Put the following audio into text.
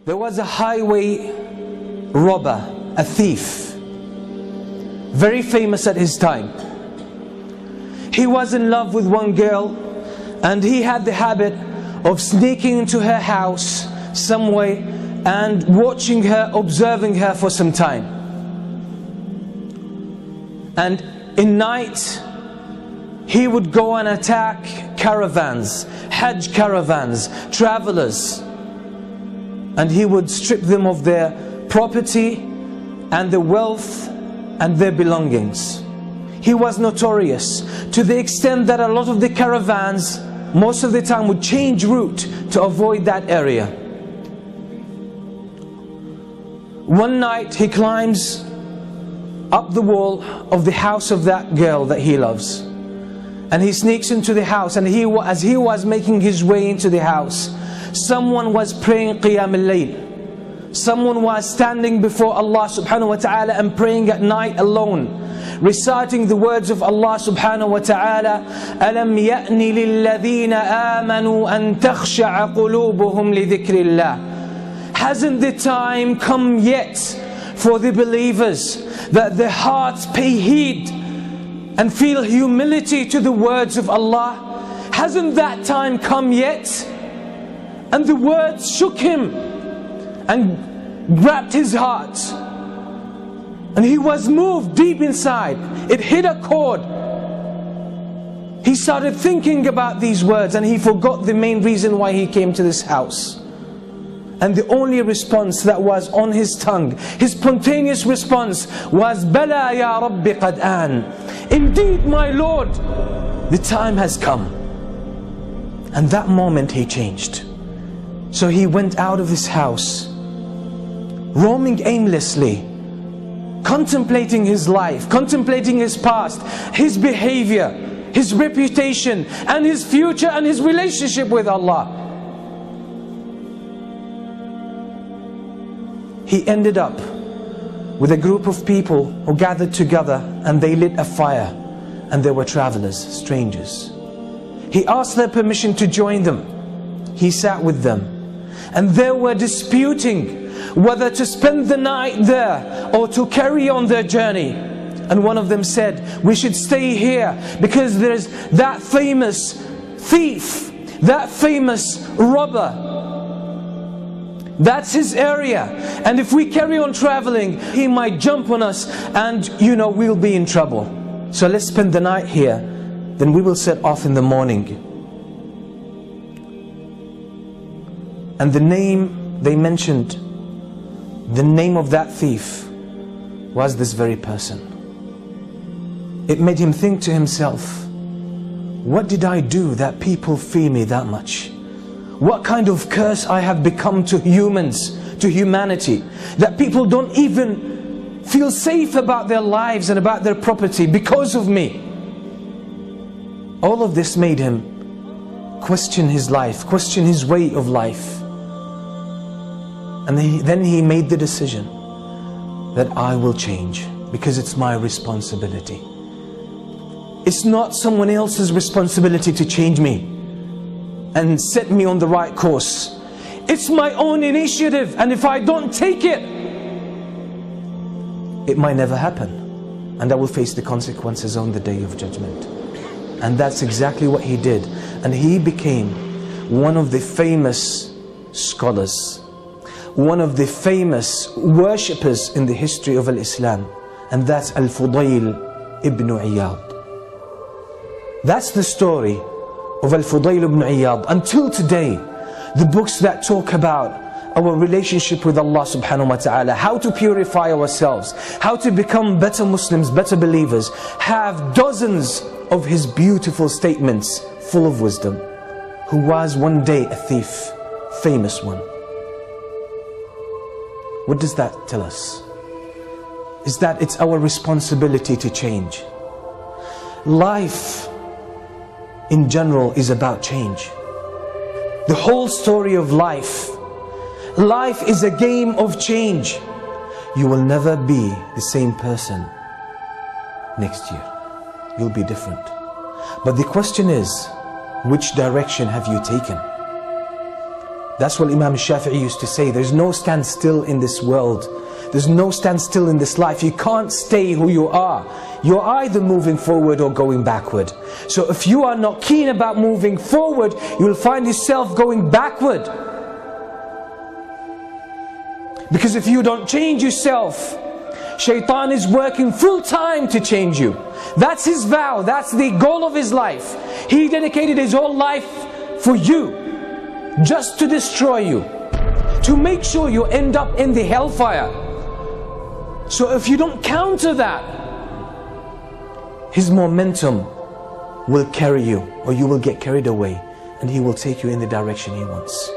There was a highway robber, a thief, very famous at his time. He was in love with one girl, and he had the habit of sneaking into her house some way and watching her, observing her for some time. And in night, he would go and attack caravans, Hajj caravans, travelers, and he would strip them of their property and their wealth and their belongings. He was notorious to the extent that a lot of the caravans most of the time would change route to avoid that area. One night he climbs up the wall of the house of that girl that he loves, and he sneaks into the house, and as he was making his way into the house, someone was praying Qiyam al-Layl. Someone was standing before Allah subhanahu wa ta'ala and praying at night alone, reciting the words of Allah subhanahu wa ta'ala, أَلَمْ يَأْنِ لِلَّذِينَ آمَنُوا أَن تَخْشَعَ قُلُوبُهُمْ لِذِكْرِ اللَّهِ. Hasn't the time come yet for the believers that their hearts pay heed and feel humility to the words of Allah? Hasn't that time come yet? And the words shook him and grabbed his heart, and he was moved deep inside. It hit a chord. He started thinking about these words, and he forgot the main reason why he came to this house. And the only response that was on his tongue, his spontaneous response, was Bala ya Rabbi qad an. Indeed, my Lord, the time has come. And that moment he changed. So he went out of his house, roaming aimlessly, contemplating his life, contemplating his past, his behavior, his reputation, and his future, and his relationship with Allah. He ended up with a group of people who gathered together, and they lit a fire, and there were travelers, strangers. He asked their permission to join them. He sat with them, and they were disputing whether to spend the night there or to carry on their journey. And one of them said, we should stay here because there's that famous thief, that famous robber. That's his area, and if we carry on traveling, he might jump on us, and we'll be in trouble. So let's spend the night here, then we will set off in the morning. And the name they mentioned, the name of that thief, was this very person. It made him think to himself, what did I do that people fear me that much? What kind of curse I have become to humans, to humanity, that people don't even feel safe about their lives and about their property because of me. All of this made him question his life, question his way of life. And then he made the decision that I will change, because it's my responsibility. It's not someone else's responsibility to change me and set me on the right course. It's my own initiative, and if I don't take it, it might never happen, and I will face the consequences on the day of judgment. And that's exactly what he did, and he became one of the famous scholars, one of the famous worshippers in the history of Islam, and that's Al-Fudayl ibn Iyad. That's the story of Al-Fudayl ibn Iyad. Until today, the books that talk about our relationship with Allah subhanahu wa ta'ala, how to purify ourselves, how to become better Muslims, better believers, have dozens of his beautiful statements full of wisdom. Who was one day a thief, famous one. What does that tell us? Is that it's our responsibility to change. Life in general is about change. The whole story of life is a game of change. You will never be the same person next year. You'll be different. But the question is, which direction have you taken? That's what Imam Shafi'i used to say. There's no standstill in this world. There's no standstill in this life. You can't stay who you are. You're either moving forward or going backward. So if you are not keen about moving forward, you'll find yourself going backward. Because if you don't change yourself, Shaitan is working full time to change you. That's his vow. That's the goal of his life. He dedicated his whole life for you, just to destroy you, to make sure you end up in the hellfire. So if you don't counter that, his momentum will carry you, or you will get carried away, and he will take you in the direction he wants.